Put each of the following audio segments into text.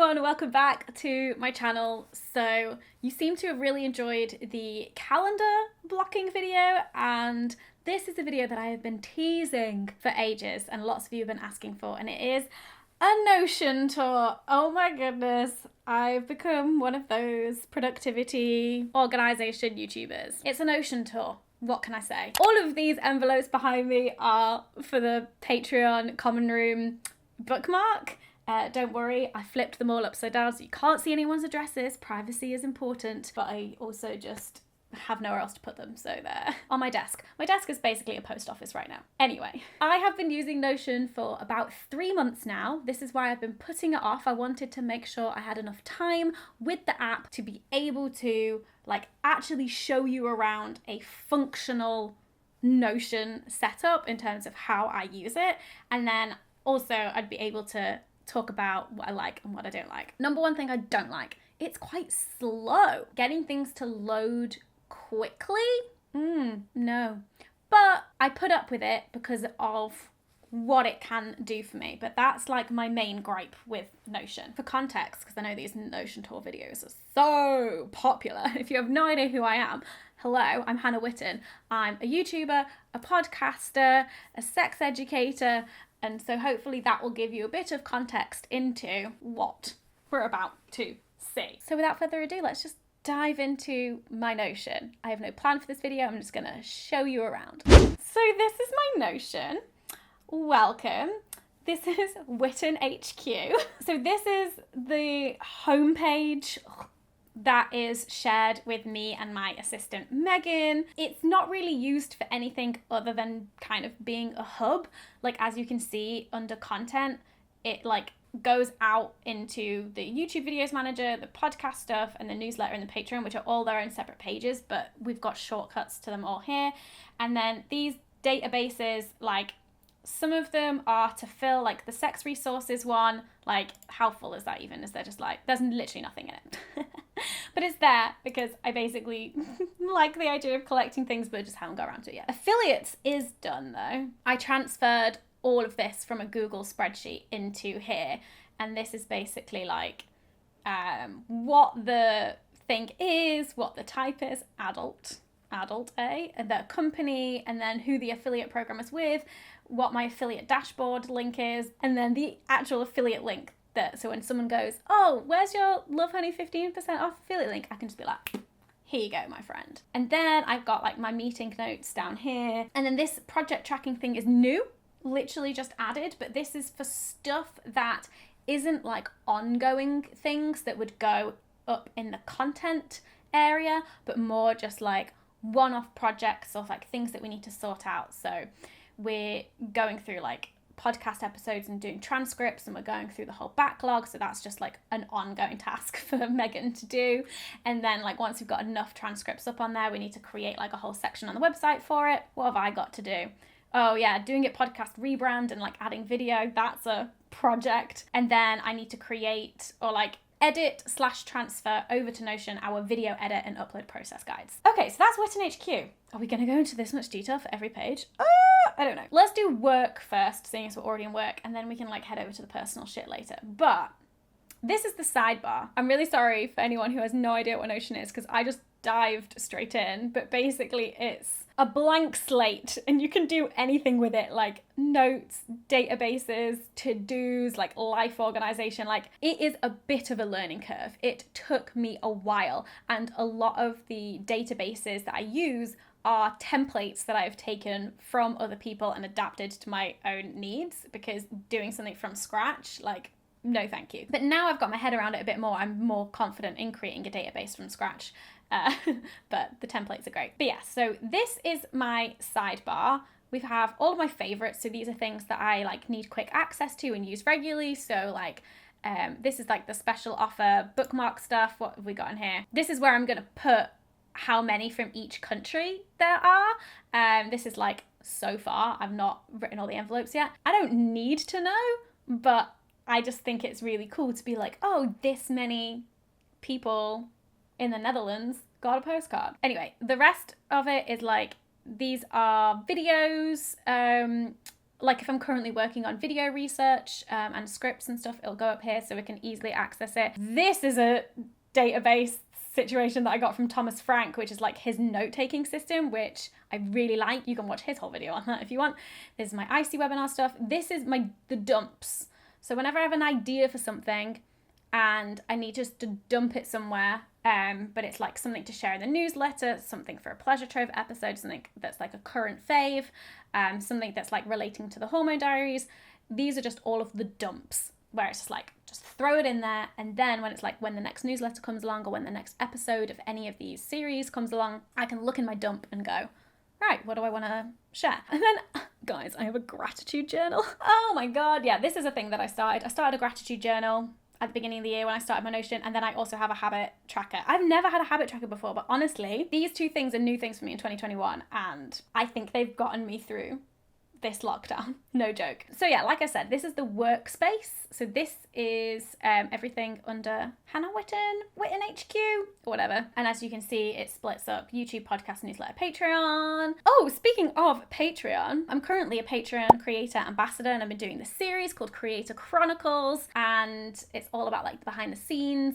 everyone, welcome back to my channel. So you seem to have really enjoyed the calendar blocking video, and this is a video that I have been teasing for ages and lots of you have been asking for, and it is a Notion tour. Oh my goodness, I've become one of those productivity organization YouTubers. It's a Notion tour. What can I say? All of these envelopes behind me are for the Patreon Common Room bookmark. Don't worry, I flipped them all upside down so you can't see anyone's addresses. Privacy is important, but I also just have nowhere else to put them, so they're on my desk. My desk is basically a post office right now. Anyway, I have been using Notion for about 3 months now. This is why I've been putting it off. I wanted to make sure I had enough time with the app to be able to actually show you around a functional Notion setup in terms of how I use it, and then also I'd be able to talk about what I like and what I don't like. Number one thing I don't like, it's quite slow. Getting things to load quickly? No. But I put up with it because of what it can do for me. But that's like my main gripe with Notion. For context, because I know these Notion tour videos are so popular. If you have no idea who I am, hello, I'm Hannah Witton. I'm a YouTuber, a podcaster, a sex educator, and so hopefully that will give you a bit of context into what we're about to see. So without further ado, let's just dive into my Notion. I have no plan for this video. I'm just gonna show you around. So this is my Notion. Welcome. This is Witton HQ. So this is the homepage that is shared with me and my assistant Megan. It's not really used for anything other than kind of being a hub. Like, as you can see under content, it goes out into the YouTube videos manager, the podcast stuff, and the newsletter and the Patreon, which are all their own separate pages, but we've got shortcuts to them all here. And then these databases, some of them are to fill, the sex resources one. How full is that even? Is there just there's literally nothing in it. But it's there because I basically like the idea of collecting things, but just haven't got around to it yet. Affiliates is done though. I transferred all of this from a Google spreadsheet into here. And this is basically what the thing is, what the type is, adult A, and the company, and then who the affiliate program is with, what my affiliate dashboard link is, and then the actual affiliate link. So when someone goes, oh, where's your Love Honey 15% off affiliate link? I can just be like, here you go, my friend. And then I've got my meeting notes down here. And then this project tracking thing is new, literally just added, but this is for stuff that isn't ongoing things that would go up in the content area, but more just one-off projects or things that we need to sort out. So we're going through podcast episodes and doing transcripts, and we're going through the whole backlog, so that's just an ongoing task for Megan to do. And then once we've got enough transcripts up on there, we need to create a whole section on the website for it. What have I got to do? Oh yeah, doing it podcast rebrand and adding video, that's a project. And then I need to create or edit/transfer over to Notion our video edit and upload process guides. Okay, so that's Witton HQ. Are we gonna go into this much detail for every page? I don't know. Let's do work first, seeing as we're already in work, and then we can head over to the personal shit later. But this is the sidebar. I'm really sorry for anyone who has no idea what Notion is, because I just dived straight in, but basically it's a blank slate and you can do anything with it, notes, databases, to-dos, life organization. It is a bit of a learning curve. It took me a while, and a lot of the databases that I use are templates that I've taken from other people and adapted to my own needs, because doing something from scratch, no thank you. But now I've got my head around it a bit more. I'm more confident in creating a database from scratch. But the templates are great. But yeah, so this is my sidebar. We have all of my favorites. So these are things that I need quick access to and use regularly. So this is the special offer bookmark stuff. What have we got in here? This is where I'm going to put how many from each country there are. This is so far. I've not written all the envelopes yet. I don't need to know, but I just think it's really cool to be oh, this many people in the Netherlands got a postcard. Anyway, the rest of it is these are videos, like if I'm currently working on video research and scripts and stuff, it'll go up here so we can easily access it. This is a database situation that I got from Thomas Frank, which is like his note-taking system, which I really like. You can watch his whole video on that if you want. This is my IC webinar stuff. This is the dumps. So whenever I have an idea for something and I need just to dump it somewhere, but it's like something to share in the newsletter, something for a pleasure trove episode, something that's like a current fave, something that's like relating to the Hormone Diaries. These are just all of the dumps where it's just like, just throw it in there. And then when it's like, when the next newsletter comes along or when the next episode of any of these series comes along, I can look in my dump and go, right, what do I want to share? And then, guys, I have a gratitude journal. Oh my God. Yeah, this is a thing that I started. I started a gratitude journal at the beginning of the year when I started my Notion, and then I also have a habit tracker. I've never had a habit tracker before, but honestly, these two things are new things for me in 2021, and I think they've gotten me through this lockdown. No joke. So yeah, like I said, this is the workspace. So this is everything under Hannah Witton HQ, or whatever. And as you can see, it splits up YouTube, podcast, newsletter, Patreon. Oh, speaking of Patreon, I'm currently a Patreon creator ambassador, and I've been doing this series called Creator Chronicles, and it's all about like the behind the scenes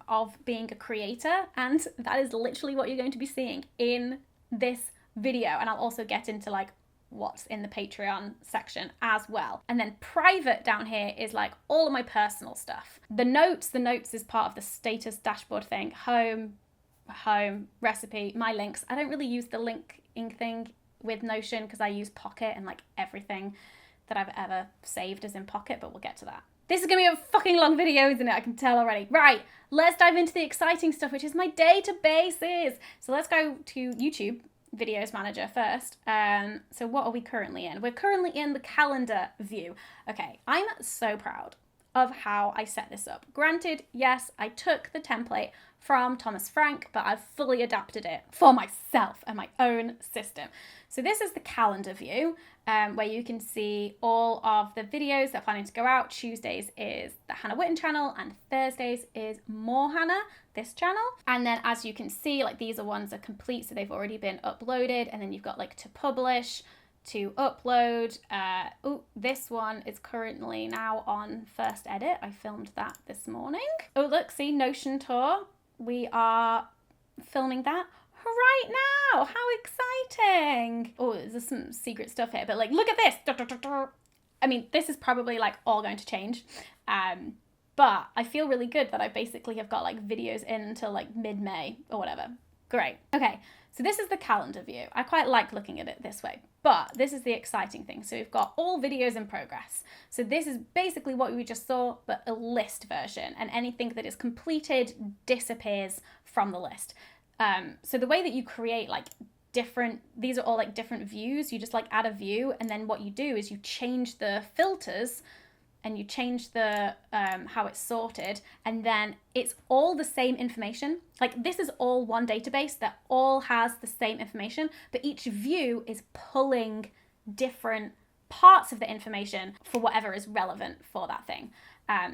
of being a creator. And that is literally what you're going to be seeing in this video. And I'll also get into like what's in the Patreon section as well. And then private down here is like all of my personal stuff. The notes is part of the status dashboard thing. Home, recipe, my links. I don't really use the linking thing with Notion because I use Pocket, and like everything that I've ever saved is in Pocket, but we'll get to that. This is gonna be a fucking long video, isn't it? I can tell already. Right, let's dive into the exciting stuff, which is my databases. So let's go to YouTube Videos Manager first. So what are we currently in? We're currently in the calendar view. Okay, I'm so proud of how I set this up. Granted, yes, I took the template from Thomas Frank, but I've fully adapted it for myself and my own system. So this is the calendar view, where you can see all of the videos that are planning to go out. Tuesdays is the Hannah Witton channel, and Thursdays is More Hannah, this channel. And then as you can see, like these are ones that are complete, so they've already been uploaded, and then you've got like to publish, to upload. This one is currently now on first edit. I filmed that this morning. Oh, look, see, Notion tour. We are filming that right now. How exciting. Oh, there's some secret stuff here, but like, look at this. I mean, this is probably like all going to change. But I feel really good that I basically have got like videos in until like mid-May or whatever. Great. Okay, so this is the calendar view. I quite like looking at it this way, but this is the exciting thing. So we've got all videos in progress. So this is basically what we just saw, but a list version, and anything that is completed disappears from the list. So the way that you create like these are all like different views. You just like add a view, and then what you do is you change the filters and you change the how it's sorted, and then it's all the same information. Like this is all one database that all has the same information, but each view is pulling different parts of the information for whatever is relevant for that thing.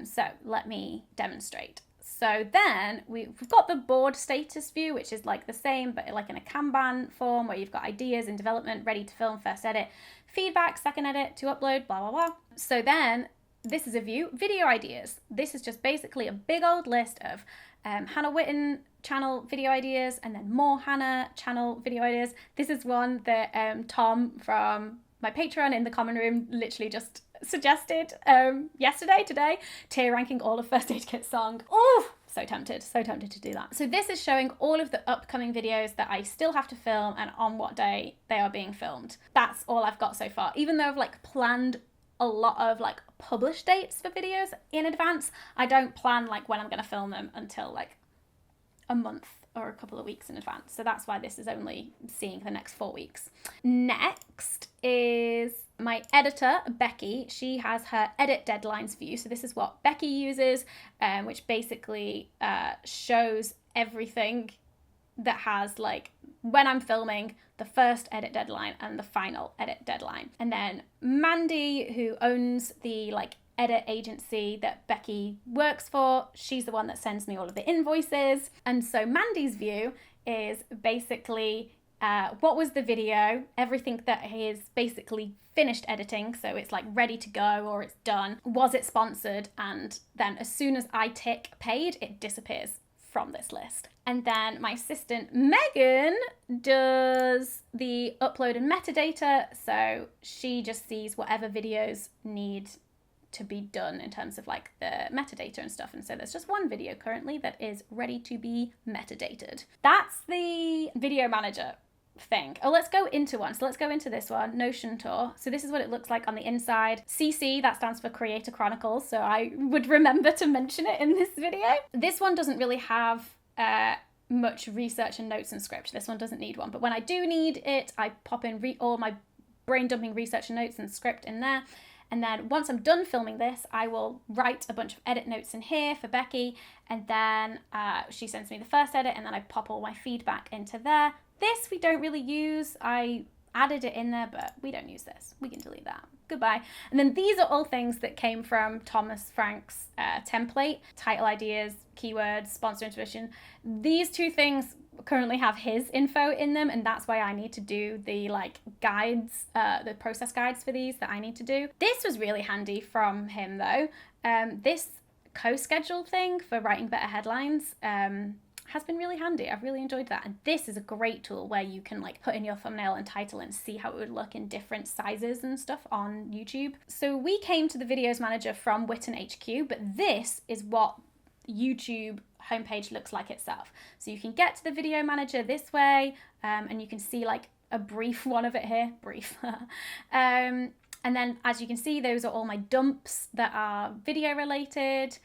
So let me demonstrate. So then we've got the board status view, which is like the same, but like in a Kanban form, where you've got ideas in development, ready to film, first edit, feedback, second edit, to upload, blah, blah, blah. So then this is a view, video ideas. This is just basically a big old list of Hannah Witton channel video ideas, and then More Hannah channel video ideas. This is one that Tom from my Patreon in the common room literally just suggested today, tier ranking all of First Aid Kit song. Oh, so tempted to do that. So this is showing all of the upcoming videos that I still have to film and on what day they are being filmed. That's all I've got so far. Even though I've like planned a lot of like publish dates for videos in advance, I don't plan like when I'm going to film them until like a month or a couple of weeks in advance. So that's why this is only seeing the next 4 weeks. Next is my editor, Becky. She has her edit deadlines view. So this is what Becky uses, which basically shows everything that has like when I'm filming, the first edit deadline and the final edit deadline. And then Mandy, who owns the like edit agency that Becky works for, she's the one that sends me all of the invoices. And so Mandy's view is basically what was the video, everything that is basically finished editing, so it's like ready to go or it's done, was it sponsored, and then as soon as I tick paid, it disappears from this list. And then my assistant Megan does the upload and metadata, so she just sees whatever videos need to be done in terms of like the metadata and stuff. And so there's just one video currently that is ready to be metadated. That's the video manager thing. Oh, let's go into one. So let's go into this one, Notion Tour. So this is what it looks like on the inside. CC, that stands for Creator Chronicles, so I would remember to mention it in this video. This one doesn't really have much research and notes and script. This one doesn't need one, but when I do need it, I pop in all my brain dumping research and notes and script in there. And then once I'm done filming this, I will write a bunch of edit notes in here for Becky, and then she sends me the first edit, and then I pop all my feedback into there. This we don't really use. I added it in there, but we don't use this. We can delete that. Goodbye. And then these are all things that came from Thomas Frank's template, title ideas, keywords, sponsor intuition. These two things currently have his info in them, and that's why I need to do the like guides, the process guides for these that I need to do. This was really handy from him though. This co-schedule thing for writing better headlines has been really handy. I've really enjoyed that. And this is a great tool where you can like put in your thumbnail and title and see how it would look in different sizes and stuff on YouTube. So we came to the videos manager from Witton HQ, but this is what YouTube homepage looks like itself. So you can get to the video manager this way, and you can see like a brief one of it here, brief. And then as you can see, those are all my dumps that are video related.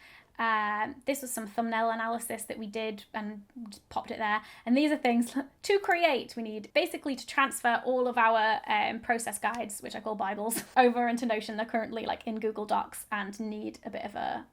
This was some thumbnail analysis that we did and just popped it there. And these are things to create. We need basically to transfer all of our process guides, which I call Bibles, over into Notion. They're currently like in Google Docs and need a bit of a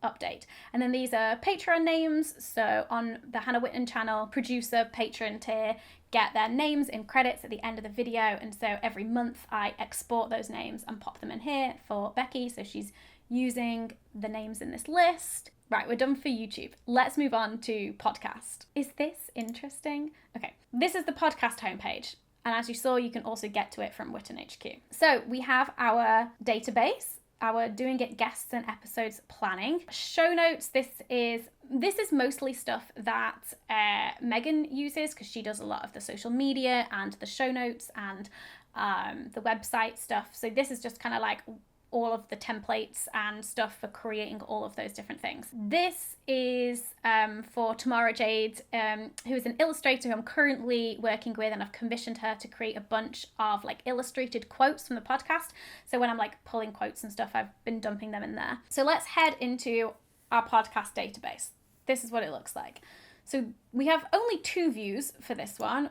update. And then these are Patreon names. So on the Hannah Witton channel, producer, patron tier, get their names in credits at the end of the video. And so every month I export those names and pop them in here for Becky. So she's using the names in this list. Right, we're done for YouTube. Let's move on to podcast. Is this interesting? Okay, this is the podcast homepage. And as you saw, you can also get to it from Witton HQ. So we have our database, our Doing It guests and episodes planning. Show notes, this is mostly stuff that Megan uses because she does a lot of the social media and the show notes and the website stuff. So this is just kind of like all of the templates and stuff for creating all of those different things. This is for Tamara Jade, who is an illustrator who I'm currently working with, and I've commissioned her to create a bunch of like illustrated quotes from the podcast. So when I'm like pulling quotes and stuff, I've been dumping them in there. So let's head into our podcast database. This is what it looks like. So we have only 2 views for this one.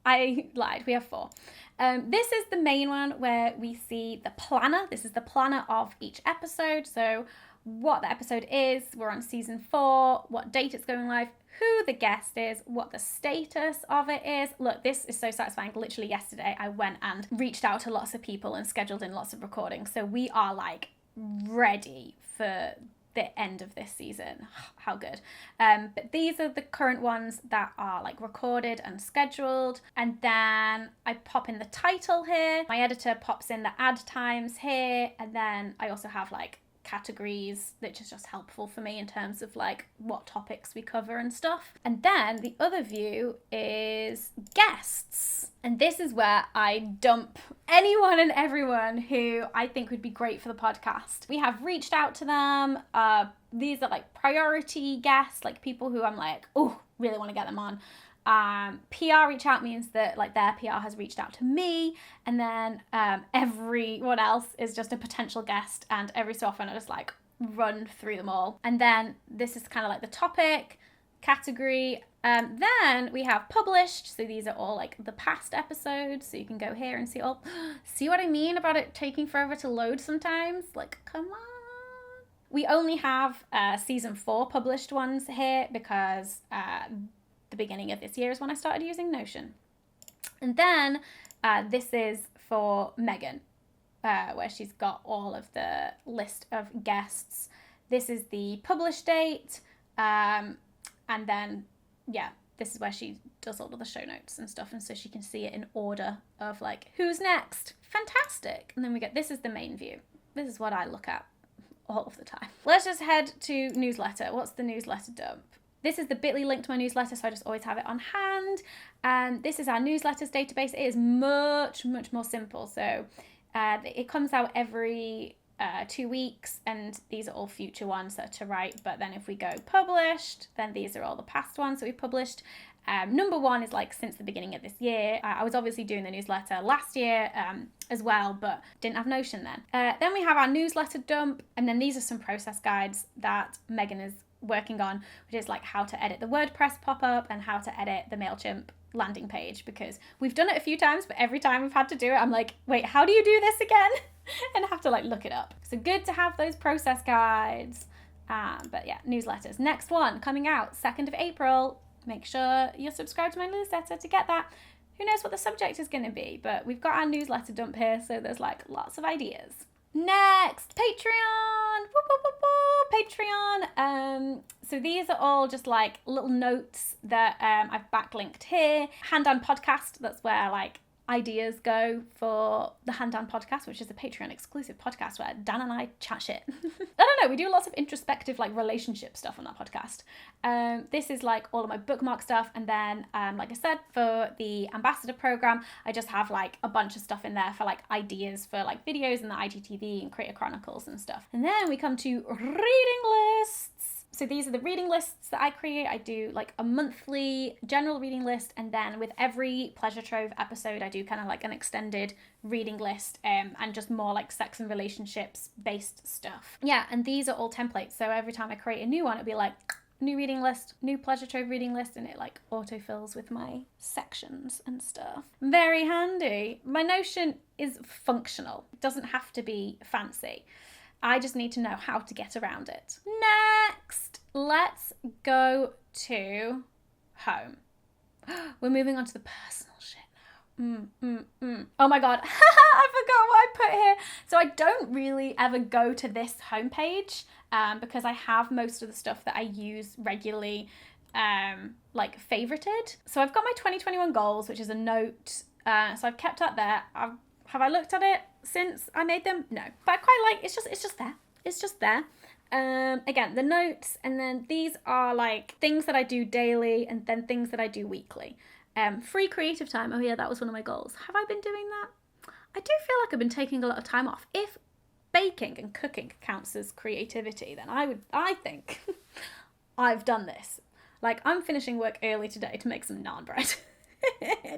I lied, we have 4. This is the main one where we see the planner. This is the planner of each episode. So what the episode is, we're on season 4, what date it's going live, who the guest is, what the status of it is. Look, this is so satisfying. Literally yesterday, I went and reached out to lots of people and scheduled in lots of recordings. So we are like ready for the end of this season. How good. But these are the current ones that are like recorded and scheduled. And then I pop in the title here. My editor pops in the ad times here. And then I also have like categories, which is just helpful for me in terms of like what topics we cover and stuff. And then the other view is guests. And this is where I dump anyone and everyone who I think would be great for the podcast. We have reached out to them. These are like priority guests, like people who I'm like, oh, really want to get them on. PR reach out means that like their PR has reached out to me, and then everyone else is just a potential guest, and every so often I just like run through them all. And then this is kind of like the topic, category. Then we have published, so these are all like the past episodes, so you can go here and see all. See what I mean about it taking forever to load sometimes? Like, come on. We only have season 4 published ones here because the beginning of this year is when I started using Notion. And then this is for Megan, where she's got all of the list of guests. This is the published date, and then, yeah, this is where she does all of the show notes and stuff, and so she can see it in order of like who's next. Fantastic. And then we get, this is the main view. This is what I look at all of the time. Let's just head to newsletter. What's the newsletter dump? This is the bit.ly link to my newsletter, so I just always have it on hand. And this is our newsletters database. It is much, much more simple. So it comes out every 2 weeks, and these are all future ones that are to write. But then if we go published, then these are all the past ones that we published. Number one is like since the beginning of this year. I was obviously doing the newsletter last year as well, but didn't have Notion then. Then we have our newsletter dump, and then these are some process guides that Megan is working on, which is like how to edit the WordPress pop-up and how to edit the MailChimp landing page, because we've done it a few times, but every time we've had to do it, I'm like, wait, how do you do this again? And I have to like look it up. So good to have those process guides. But yeah, newsletters. Next one coming out 2nd of April. Make sure you're subscribed to my newsletter to get that. Who knows what the subject is going to be, but we've got our newsletter dump here, so there's like lots of ideas. Next, Patreon. Woo, woo, woo, woo. Patreon. So these are all just like little notes that I've backlinked here. Hand On Podcast, that's where like ideas go for the Hand On Podcast, which is a Patreon exclusive podcast where Dan and I chat shit. I don't know, we do lots of introspective like relationship stuff on that podcast. This is like all of my bookmark stuff, and then like I said, for the ambassador program, I just have like a bunch of stuff in there for like ideas for like videos and the IGTV and Creator Chronicles and stuff. And then we come to reading lists. So these are the reading lists that I create. I do like a monthly general reading list, and then with every Pleasure Trove episode, I do kind of like an extended reading list and just more like sex and relationships based stuff. Yeah, and these are all templates. So every time I create a new one, it'll be like new reading list, new Pleasure Trove reading list, and it like autofills with my sections and stuff. Very handy. My Notion is functional. It doesn't have to be fancy. I just need to know how to get around it. Next, let's go to home. We're moving on to the personal shit now. Oh my God, I forgot what I put here. So I don't really ever go to this homepage because I have most of the stuff that I use regularly like favorited. So I've got my 2021 goals, which is a note. So I've kept that there. Have I looked at it since I made them? No, but I quite like, it's just there. It's just there. Again, the notes, and then these are like things that I do daily and then things that I do weekly. Free creative time. Oh yeah, that was one of my goals. Have I been doing that? I do feel like I've been taking a lot of time off. If baking and cooking counts as creativity, then I think I've done this. Like I'm finishing work early today to make some naan bread.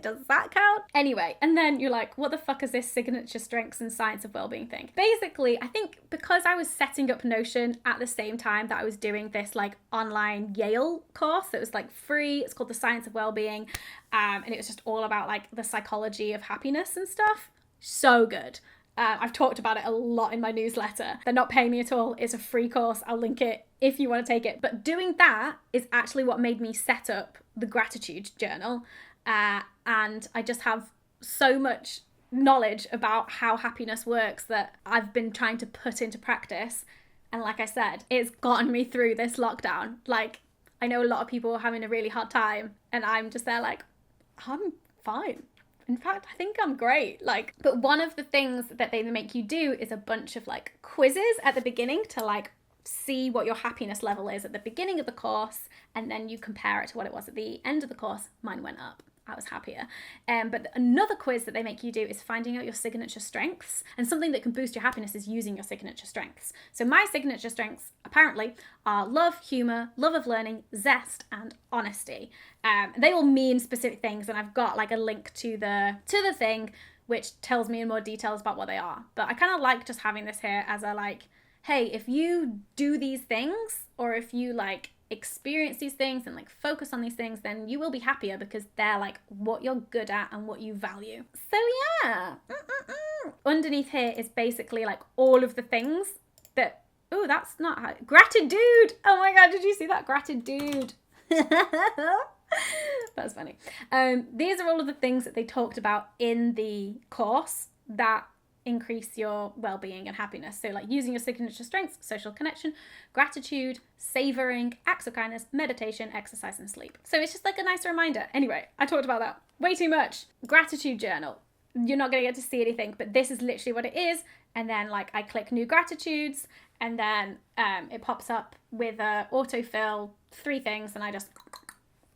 Does that count? Anyway, and then you're like, what the fuck is this signature strengths and science of wellbeing thing? Basically, I think because I was setting up Notion at the same time that I was doing this like online Yale course that was like free. It's called the Science of Wellbeing, and it was just all about like the psychology of happiness and stuff. So good. I've talked about it a lot in my newsletter. They're not paying me at all. It's a free course. I'll link it if you want to take it. But doing that is actually what made me set up the gratitude journal. And I just have so much knowledge about how happiness works that I've been trying to put into practice. And like I said, it's gotten me through this lockdown. Like, I know a lot of people are having a really hard time, and I'm just there like, I'm fine. In fact, I think I'm great. Like, but one of the things that they make you do is a bunch of like quizzes at the beginning to like see what your happiness level is at the beginning of the course, and then you compare it to what it was at the end of the course. Mine went up. I was happier. But another quiz that they make you do is finding out your signature strengths, and something that can boost your happiness is using your signature strengths. So my signature strengths apparently are love, humor, love of learning, zest, and honesty. They all mean specific things, and I've got like a link to the thing which tells me in more details about what they are. But I kind of like just having this here as a like, hey, if you do these things, or if you like experience these things and like focus on these things, then you will be happier because they're like what you're good at and what you value. So yeah, underneath here is basically like all of the things that, oh, that's not how, gratitude. Oh my God, did you see that? Gratitude. That's funny. These are all of the things that they talked about in the course that increase your well-being and happiness. So like using your signature strengths: social connection, gratitude, savoring, acts of kindness, meditation, exercise, and sleep. So it's just like a nice reminder. Anyway, I talked about that way too much. Gratitude journal. You're not going to get to see anything, but this is literally what it is. And then like I click new gratitudes, and then it pops up with a autofill 3 things, and I just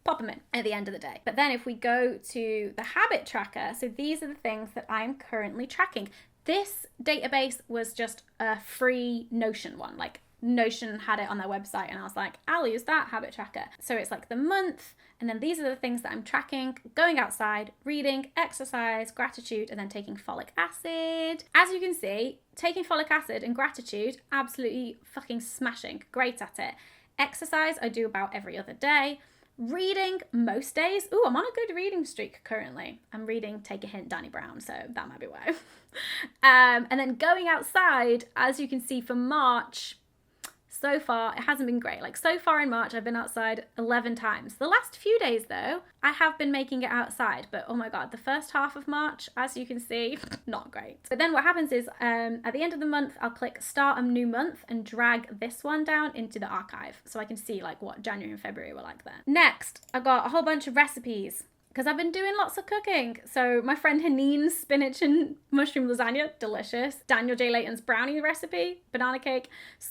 pop them in at the end of the day. But then if we go to the habit tracker, so these are the things that I'm currently tracking. This database was just a free Notion one. Like Notion had it on their website, and I was like, I'll use that habit tracker. So it's like the month, and then these are the things that I'm tracking: going outside, reading, exercise, gratitude, and then taking folic acid. As you can see, taking folic acid and gratitude, absolutely fucking smashing. Great at it. Exercise, I do about every other day. Reading, most days. Ooh, I'm on a good reading streak currently. I'm reading Take a Hint, Danny Brown, so that might be why. And then going outside, as you can see for March, so far, it hasn't been great. Like so far in March, I've been outside 11 times. The last few days though, I have been making it outside, but oh my God, the first half of March, as you can see, not great. But then what happens is at the end of the month, I'll click start a new month and drag this one down into the archive, so I can see like what January and February were like then. Next, I got a whole bunch of recipes, because I've been doing lots of cooking. So my friend Hanine's spinach and mushroom lasagna, delicious. Daniel J. Layton's brownie recipe, banana cake.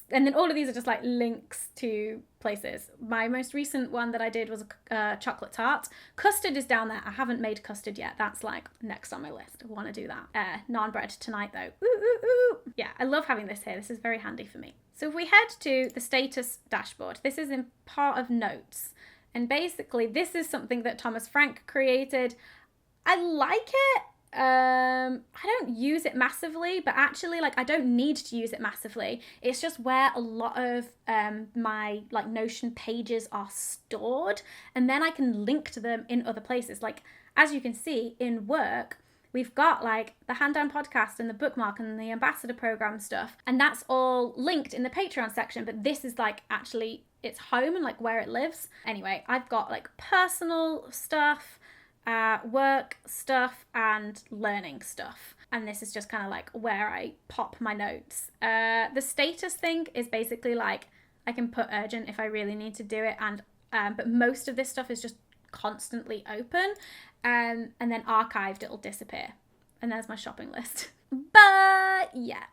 And then all of these are just like links to places. My most recent one that I did was a chocolate tart. Custard is down there. I haven't made custard yet. That's like next on my list. I want to do that. Naan bread tonight though. Ooh, ooh, ooh. Yeah, I love having this here. This is very handy for me. So if we head to the status dashboard, this is in part of notes. And basically, this is something that Thomas Frank created. I like it. I don't use it massively, but actually, like, I don't need to use it massively. It's just where a lot of my like Notion pages are stored, and then I can link to them in other places. Like, as you can see in work, we've got like the Hand Down podcast and the bookmark and the ambassador program stuff, and that's all linked in the Patreon section. But this is like actually its home and like where it lives. Anyway, I've got like personal stuff, work stuff, and learning stuff. And this is just kind of like where I pop my notes. The status thing is basically like I can put urgent if I really need to do it, and but most of this stuff is just constantly open, and then archived, it'll disappear. And there's my shopping list. But yeah,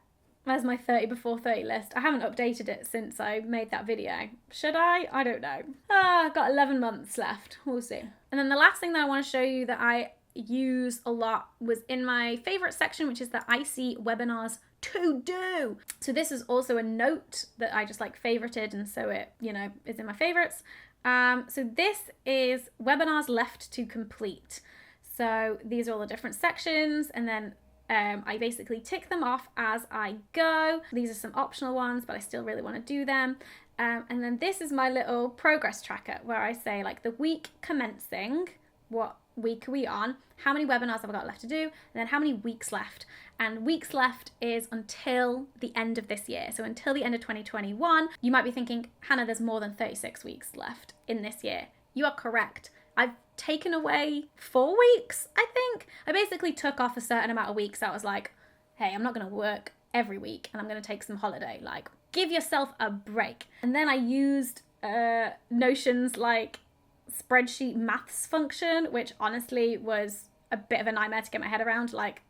there's my 30 before 30 list. I haven't updated it since I made that video. Should I? I don't know. I've got 11 months left. We'll see. And then the last thing that I want to show you that I use a lot was in my favorite section, which is the IC webinars to do. So this is also a note that I just like favorited, and so it, you know, is in my favorites. So this is webinars left to complete. So these are all the different sections, and then I basically tick them off as I go. These are some optional ones, but I still really want to do them. And then this is my little progress tracker where I say like the week commencing, what week are we on, how many webinars have I got left to do, and then how many weeks left. And weeks left is until the end of this year. So until the end of 2021. You might be thinking, Hannah, there's more than 36 weeks left in this year. You are correct. I've taken away 4 weeks, I think. I basically took off a certain amount of weeks. I was like, hey, I'm not going to work every week, and I'm going to take some holiday. Like, give yourself a break. And then I used Notion's like spreadsheet maths function, which honestly was a bit of a nightmare to get my head around. Like,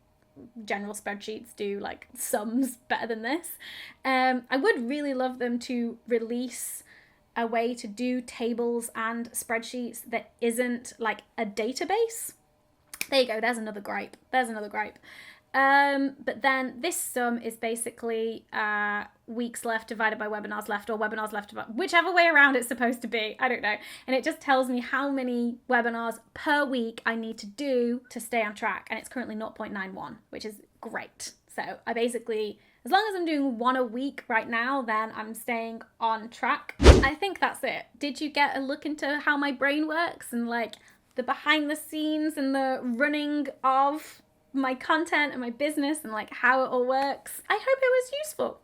general spreadsheets do like sums better than this. I would really love them to release a way to do tables and spreadsheets that isn't like a database. There you go. There's another gripe. But then this sum is basically weeks left divided by webinars left, or webinars left, whichever way around it's supposed to be. I don't know. And it just tells me how many webinars per week I need to do to stay on track. And it's currently 0.91, which is great. So I basically, as long as I'm doing 1 a week right now, then I'm staying on track. I think that's it. Did you get a look into how my brain works and like the behind the scenes and the running of my content and my business and like how it all works? I hope it was useful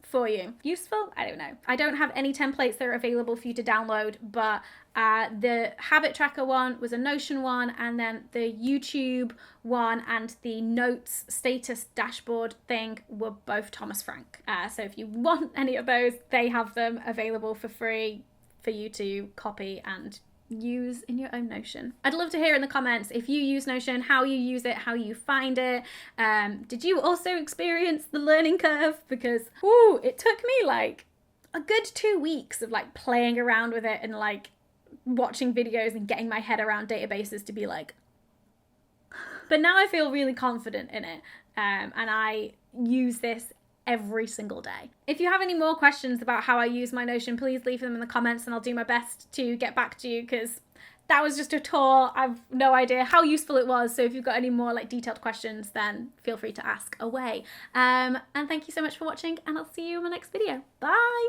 for you. Useful? I don't know. I don't have any templates that are available for you to download, but the habit tracker one was a Notion one, and then the YouTube one and the notes status dashboard thing were both Thomas Frank. So if you want any of those, they have them available for free for you to copy and use in your own Notion. I'd love to hear in the comments if you use Notion, how you use it, how you find it. Did you also experience the learning curve? Because it took me like a good 2 weeks of like playing around with it and like watching videos and getting my head around databases to be like, but now I feel really confident in it, and I use this every single day. If you have any more questions about how I use my Notion, please leave them in the comments and I'll do my best to get back to you, because that was just a tour. I've no idea how useful it was. So if you've got any more like detailed questions, then feel free to ask away. And thank you so much for watching, and I'll see you in my next video. Bye.